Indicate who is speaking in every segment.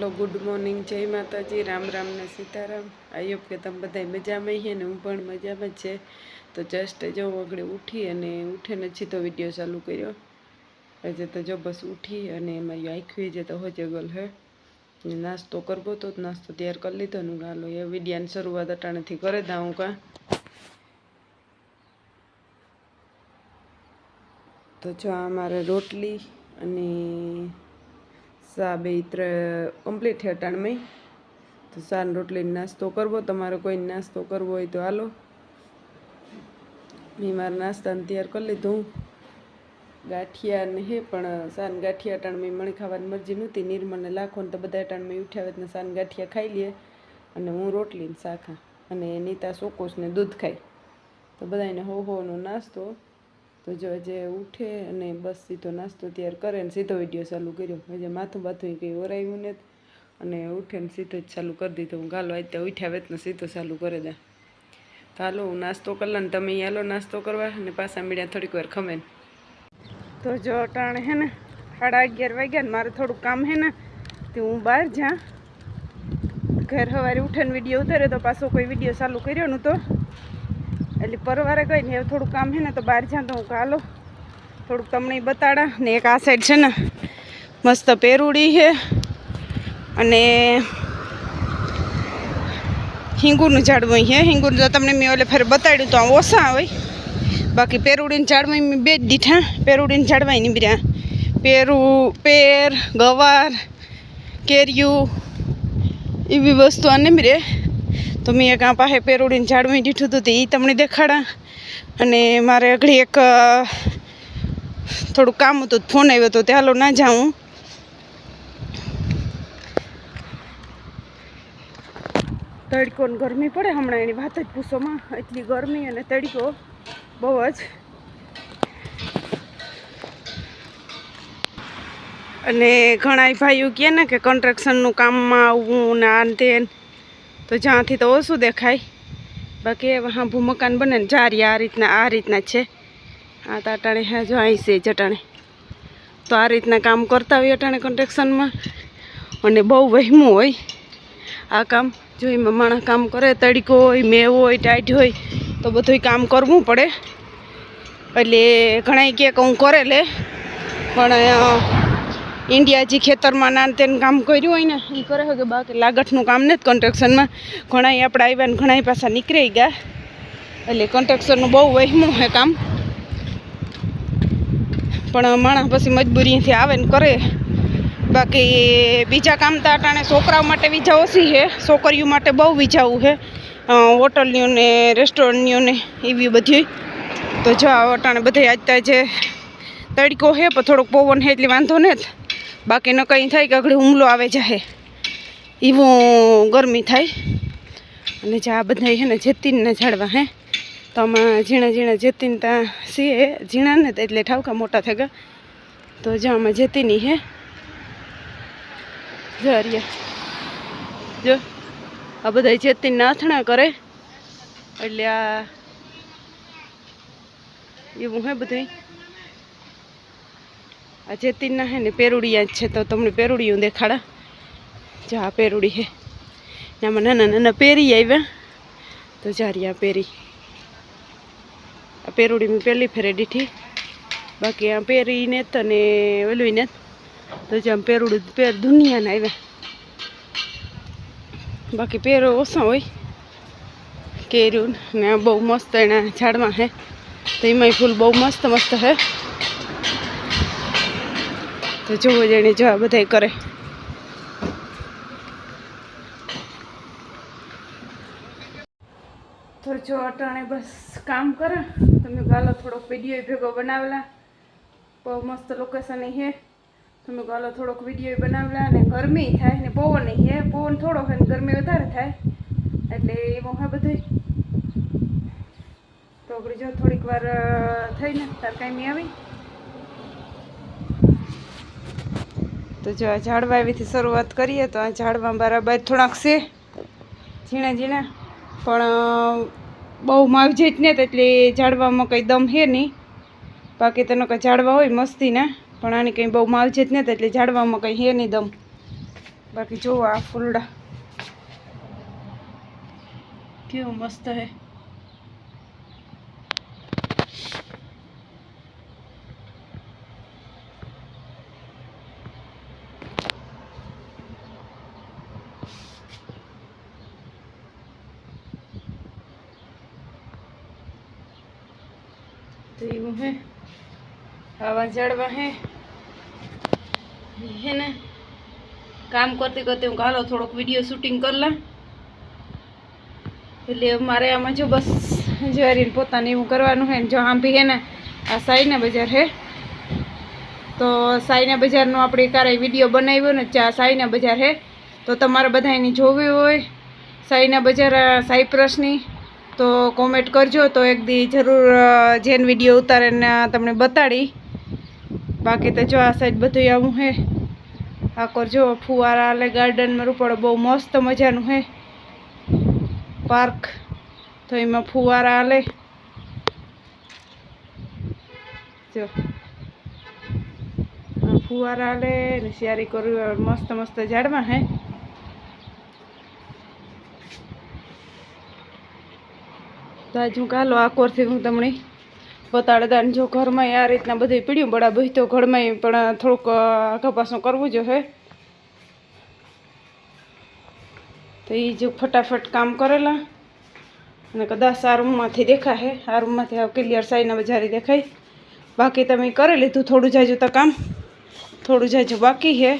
Speaker 1: Hello good morning जय माताजी राम राम ने सीताराम। आई होप के तम बधाई मजा में है ने हूँ पण मजा में छे। तो जस्ट जो वगड़े उठी अने उठे ने छीतो विडियो चालू कर्यो। अजे तो जो बस उठी अने मारी आँखी जे तो हो जगल है नास्तो करबो तो नास्तो तैयार कर लीधो नु गालो ये विडियानी शरूआत अटाणेथी करे दाऊँ का। तो जो अमारे रोटली अने सा बे कम्प्लीट है अटाण में। तो सान रोटली नास्तो करवो तमारे कोई नास्तो करवो होय तो हालो। मैं मारा नास्ता तैयार कर लीधो गाठिया ने हे पण सान गाठिया अटाण में मणी खावानी मरजी नहोती। निर्मल ने लाखो तो बधा अटाण में उठ्या होय सान गाठिया खाई लीए अने हूँ रोटली ने शाक खा अने नीता सोकोस ने दूध खाई। तो बधाने हो नो नास्तो। तो जो जे उठे अने बस सीधो नास्तो तैयार करे ने सीधो विडियो चालू कर्यो। हजे माथुं बाथुं कई ओराव्युं ने अने उठे ने सीधो चालू कर दीधो। गालो आज तो उठ्या वेत ने सीधो चालू करे दे। तो हालो हूँ नास्तो कर ला तमे हालो नास्तो करवा अने पाछा मीड्या थोड़ीक वार खमेन। तो जो अटाणे है ने 11:30 वाग्या ने मारे थोड़ुं काम है ने तो हूँ बहार जा घर सवारे उठीने विडियो उतार्यो तो पाछो कोई विडियो चालू कर्यो न तो एटले परवारे गई ने थोड़ुं काम है ने तो बहार जा तो हूँ हालो थोड़ुंक तमने बताड़ा ने एक आ साइड छे ने मस्त पेरूड़ी है अने हींगुरनुं झाड़वुं है। हींगुर जो तमने मैं ओले फेर बताड्युं तो ओछा होय बाकी पेरूडीने झाड़वुं मैं बे ज दीठा। पेरूडीने झाड़वा नीमर्या पेरू पेर गवार केरियूं एवी वस्तुओ नीमरे। तो मैं एक पासे पेरूडीने झाड़वुं दीठुं तो ई तमने देखाड़ा अने मारे अगड़ी एक थोड़ुं काम हतुं फोन आव्यो तो त्यालो ना जाऊँ। तड़को ने गरमी पड़े हमणा एनी वात ज पूछो मां एटली गरमी अने तड़को बहु ज अने घणाय भाईओ कहे ने के कन्स्ट्रक्शननुं काममां आवुं ने आन तेन तो ज्यांथी तो ओछुं देखाय बाकी हांभुं मकान बने ने आ रीतना छे। आ तो अटाणे है जो आई से अटाणे तो आ रीतना काम करता होय अटाणे कन्स्ट्रक्शन में अने बहु वहेमું होय आ काम जो एमां माणस काम करे तड़को होय मेव होय टाइट होय तो बधुंय काम करवुं पड़े। एटले घणाय के हूँ करे ले पण इंडिया जी खेतर में नान तेन काम कर्युं होय ने ई करे के बाकी लागठनुं काम ने कन्स्ट्रक्शन में घणाय आपणे आव्या ने घणाय पाछा निकळी गया। एटले कन्स्ट्रक्शननुं बहु वहेमું है काम पण माणस पछी मजबूरीथी आवे ने करे। बाकी बीजा काम तो अटाणे छोकराओ माटे वीजा ओછી है छोकरीओ माटे बहु वीजाओ है होटलनियों ने रेस्टोरंटनियों ने एवी बधी। तो जो अटाणे बधे आज जे तड़को है पर थोड़ोक पवन है एटले वांधो नहीं बाकी न कहीं थाय के अगड़ी हुमलो आवे जाए एवं गरमी थाय। अने जा बधाय है ने जेतीन ने झाड़वा है तो आमां झीणा झीणा जेतीन ता सी झीणा ने एटले ठावका मोटा थई गया। तो जो आमां जेतीनी है जो हरिया जो आ बधाय जेतीन नाथणा करे एटले आ एवं है बधाय। आ जेतीन ना है ने पेरूड़िया है तो तमने पेरूड़ियों देखाड़ा जो आ पेरूड़ी है आमां नाना नाना पेरी आव्या तो जारिया पेरी आ पेरूड़ी में पहली फेरे दीठी बाकी आ पेरी ने तने ओली ने तो जम पेरूड़ी पेर दुनिया ने आव्या बाकी पेरो ओछा होय केरियूं ने बहु मस्त एना झाड़वा है तो एमांय फूल बहु मस्त मस्त है। तो जो जाने जो बधाय करे तो जो अटाणे बस काम करे तो मैं गालो थोड़ोक विडियो भेगो बनावेला बहु मस्त लोकेशन है तो मैं गालो थोड़ोक विडियो बनावेला ने गरमी थाय ने पवन है पवन थोड़ो है गरमी वधारे थाय एटले एवुं है बधुंय। तो अगड़ी जो थोड़ीक वार थईने तार कायमी आवी तो जो आ झाड़वा एवीथी शरूआत करिए तो आ झाड़वा बराबर थोड़ाक से झीणा झीणा पण बहु मावजेत ने एटले झाड़वामां कई दम है नहीं बाकी तेनो कई झाड़वा होय मस्तीना पण आनी कई बहु मावजेत ने एटले झाड़वामां कई है नहीं दम। बाकी जो आ फूलड़ा क्यों मस्त है। तो यूँ है हवा जड़वा है ना। काम करते करते हूँ हालो थोड़ोक विडियो शूटिंग कर ला એટલે મારે આમાં જો બસ જવારીને પોતાને એવું કરવાનું है। जो आम भी है ना आ साईना बजार है तो साईना बजारનો આપણે કારે વિડીયો બનાવ્યો ને ચા સાईना बजार है तो તમારે બધાની જોવી હોય સાईना बजार સાયપ્રસની तो कॉमेंट करजो तो एक दी जरूर जेन विडियो उतारे ने तमने बताड़ी। बाकी तो जो आ साइड बधुं आवुं है आ करजो फुवारा आले गार्डन में रूपड़ो बहु मस्त मजानु है पार्क तो एमां फुवारा आले जो फुवारा आले ने सियारी करू मस्त मस्त झाड़वा है। तो आज हूँ कालो आकोर थी हूँ तमने बताड़दा जो घर में आ रीतना बधुं पीड़्युं बड़ा बही तो घर में पण थोड़ुंक आखा पासुं करवुं जोईए। तो ये जो फटाफट काम करेला અને કદાચ આ રૂમમાંથી દેખાય આ રૂમમાંથી આ ક્લિયર સાઈના બજારી દેખાય। બાકી તમે કરી લીધું થોડું જાજુ તો કામ થોડું જાજુ બાકી છે।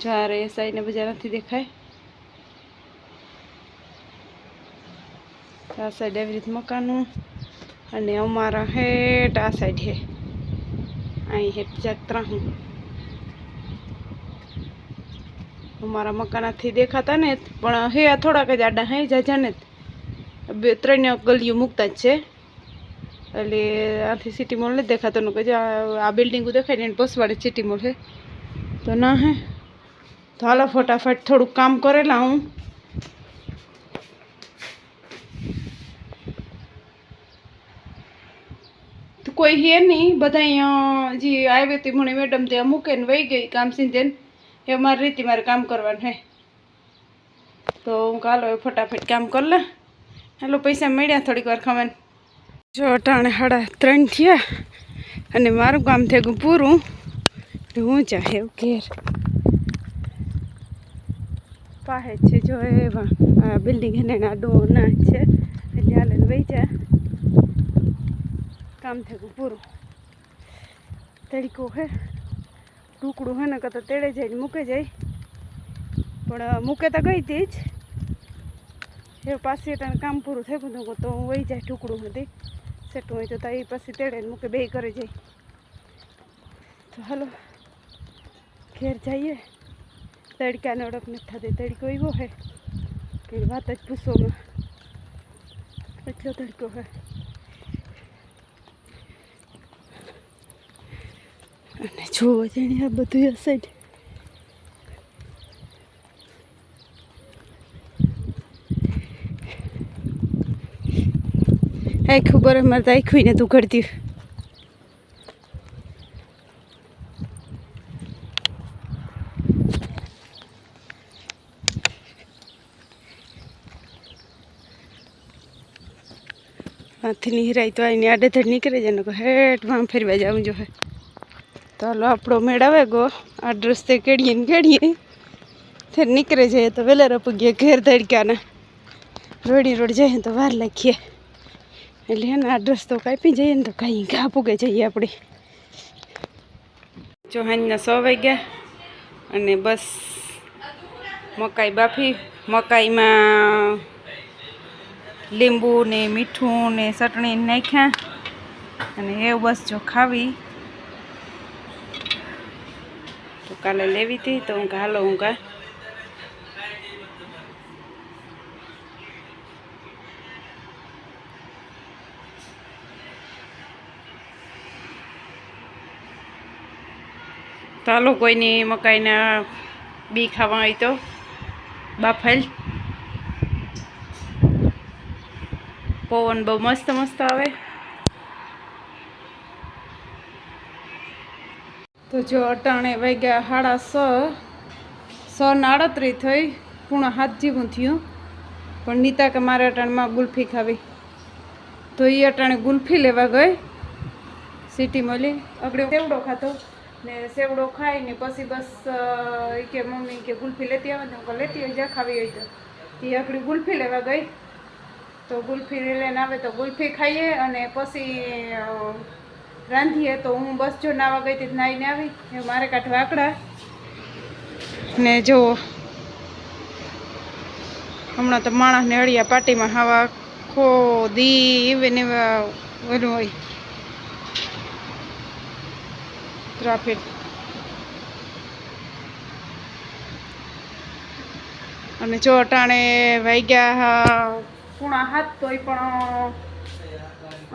Speaker 1: જ્યારે સાઈના બજાર નથી દેખાય આ સાઈડ એવી રીત મકાનું અને અમારા હેઠ આ સાઈડ છે અહીં હેઠ જાત્રા હું અમારા મકાનાથી દેખાતા ને પણ હે આ થોડાક જ આડા હે જાજા ને બે ત્રણ ગલીઓ મુકતા જ છે એટલે આથી સિટી મોલ નથી દેખાતો ને કે આ બિલ્ડિંગો દેખાય ને પસવાડે સિટી મોલ છે તો ના હે। તો હાલો ફટાફટ થોડુંક કામ કરેલા હું तो कोई है नहीं बधाई जी आए थी मणि मैडम ते मूके वही गई काम सीधे ये मारी रीति मारे काम करवान है। तो हूँ हालो फटाफट काम कर ला हेलो पैसा मळ्या थोड़ीक वार खमन जो अटाणे 3:30 थया अने मारू काम थई गयुं पूरुं हूँ चाहे घेर पाहे छे जो एवा आ बिल्डिंग है ना आडो ना छे એટલે હાલે વઈ જા काम थे पूरु तड़को है टुकड़ू है ना कतो तेड़े जाए मूके जाए पण मूके तो गई थी ज पास काम पूरु थे गयुं तो वही जाए टुकड़ू हती सेट हो तो ये पास तेड़े मूके बे करे जाए। तो हलो घेर जाइए तड़का ने ओळख नहीं थती तड़को एवो है कि बात ज पूछो में एटलो तड़को है અને જોવો જાણે આ બધું આ સાઈડ આખું બરાબર તો આખું ને તું કરતી હાથી ની હિરાઈ તો આઈને આડેધડ નીકળે જાય ને હેઠમાં ફેરવા જાવું જો હે। तो हलो आपड़ो मेड़ावे गो आ रस्ते केड़िए फिर निकले जाए तो वेला पुगे घेर धड़का ने रोड़ी रोड जाए तो वार लखीए एटले है आ रस्तो कापी जाइए तो कहीं घा पुगे जाइए अपने जो हांजना 6 वाग्या अने बस मकाई बाफी मकाई में લીંબુ ने मीठू ने चटणी नाख्या अने एवं बस जो खावी तो काले लेवी थी तो हूँ हालो हूँ तो हालो कोई नहीं मकाई ना बी खावा आई तो बाफेल पवन बहु मस्त मस्त आवे। तो जो अटाणे वाग्या 6:30 6:38 થઈ, 6:30 જેવું થયું. પણ નીતા કે મારે અટાણમાં ગુલ્ફી ખાવી, તો એ અટાણે ગુલ્ફી લેવા ગઈ સિટી મળી. આગળ સેવડો ખાતો ને સેવડો ખાઈને પછી બસ કે મમ્મી કે ગુલ્ફી લેતી આવે ને લેતી હોય જ્યાં ખાવી હોય તો એ આગળ ગુલ્ફી લેવા ગઈ. તો ગુલ્ફી લઈને આવે તો ગુલ્ફી ખાઈએ અને પછી રાંધીએ. તો હું બસ જો નાવા ગઈ હતી નાહીને આવી મારે કાંઠવા આકડા ને જો હમણાં તો માણસને અળિયા પાટીમાં હવા આખો દી એવે ને ઓલું હોય ટ્રાફિક. અને જો અટાણે વાગ્યા 6:30 તોય પણ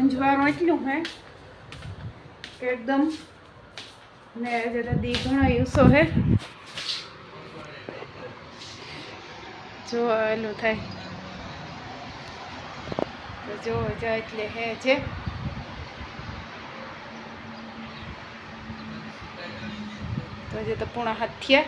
Speaker 1: અંજવાળું એટલું હે કે એકદમ ને જરા દી ઘણો યુસો હે. જો એલું થાય તો જો જાય એટલે હે છે. તો હજી તો 6:30 થયા.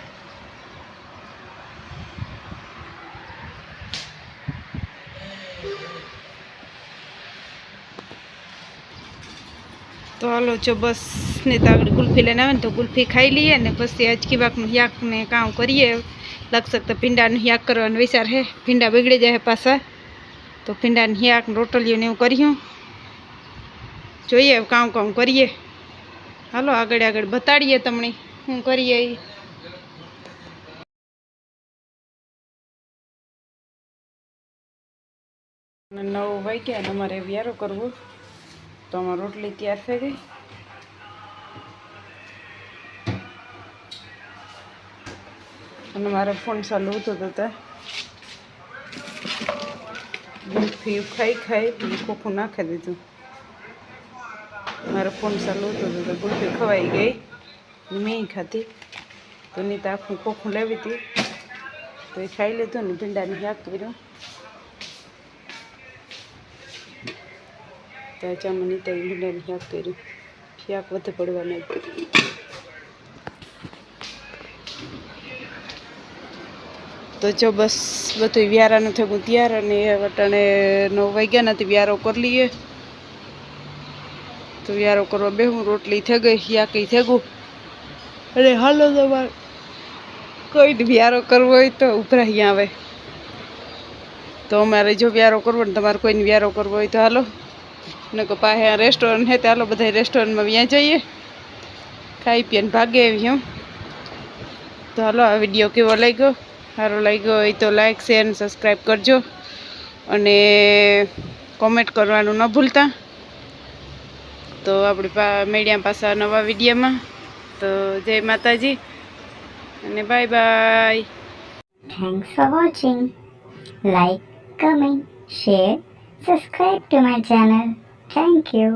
Speaker 1: તો હાલો જો બસ ને તો આગળ ગુલ્ફી લઈને આવે ને તો ગુલ્ફી ખાઈ લઈએ ને પછી આજકી વાકનું યાક ને કામ કરીએ. લગશક તો ભીંડાનું યાક કરવાનો વિચાર હે, ભીંડા બગડી જાય પાછા તો ભીંડાનું યાક રોટલીઓ ને એવું કર્યું જોઈએ કામ કરીએ. હાલો આગળ બતાડીએ તમને શું કરીએ. 9 વાગ્યા અને અમારે વ્યારો કરવો તો અમારી રોટલી તૈયાર થઈ ગઈ. અને મારે ફોન ચાલુ હતો તો ગુલ્ફી ખાઈ ખોખું નાખી દીધું. મારો ફોન ચાલુ હતો તો ગુલ્ફી ખવાઈ ગઈ મેં ખાધી. તો નહીં તો આખું ખોખું લેવી હતી તો એ ખાઈ લીધું ને ભીંડાને શાક કર્યું. તો ચામાં નીતા ભીંડાને શાક કર્યું, શાક વધુ પડવાનું. તો જો બસ બધું વ્યારાનું થયું તૈયાર અને વટાણે 9 વાગ્યા નથી વ્યારો કરી લઈએ. તો વ્યારો કરવા બેહું, રોટલી થઈ ગઈ, શાકી થઈ ગયું. અને હાલો તમારે કોઈ વ્યારો કરવો હોય તો ઉભરા અહીંયા આવે. તો અમારે જો વ્યારો કરવો ને તમારે કોઈને વ્યારો કરવો હોય તો હાલો ને કે પાસે રેસ્ટોરન્ટ છે તો હાલો બધા રેસ્ટોરન્ટમાં ત્યાં જઈએ ખાઈ પીને ભાગે એવી હું. તો હાલો આ વિડીયો કેવો લાગ્યો, સારો લાગ્યો હોય તો લાઈક શેર અને સબસ્ક્રાઈબ કરજો અને કોમેન્ટ કરવાનું ન ભૂલતા. તો આપણી મીડિયા પાછા નવા વિડીયોમાં. તો જય માતાજી અને bye bye.
Speaker 2: Thanks for watching. Like, comment, share, subscribe to my channel. Thank you.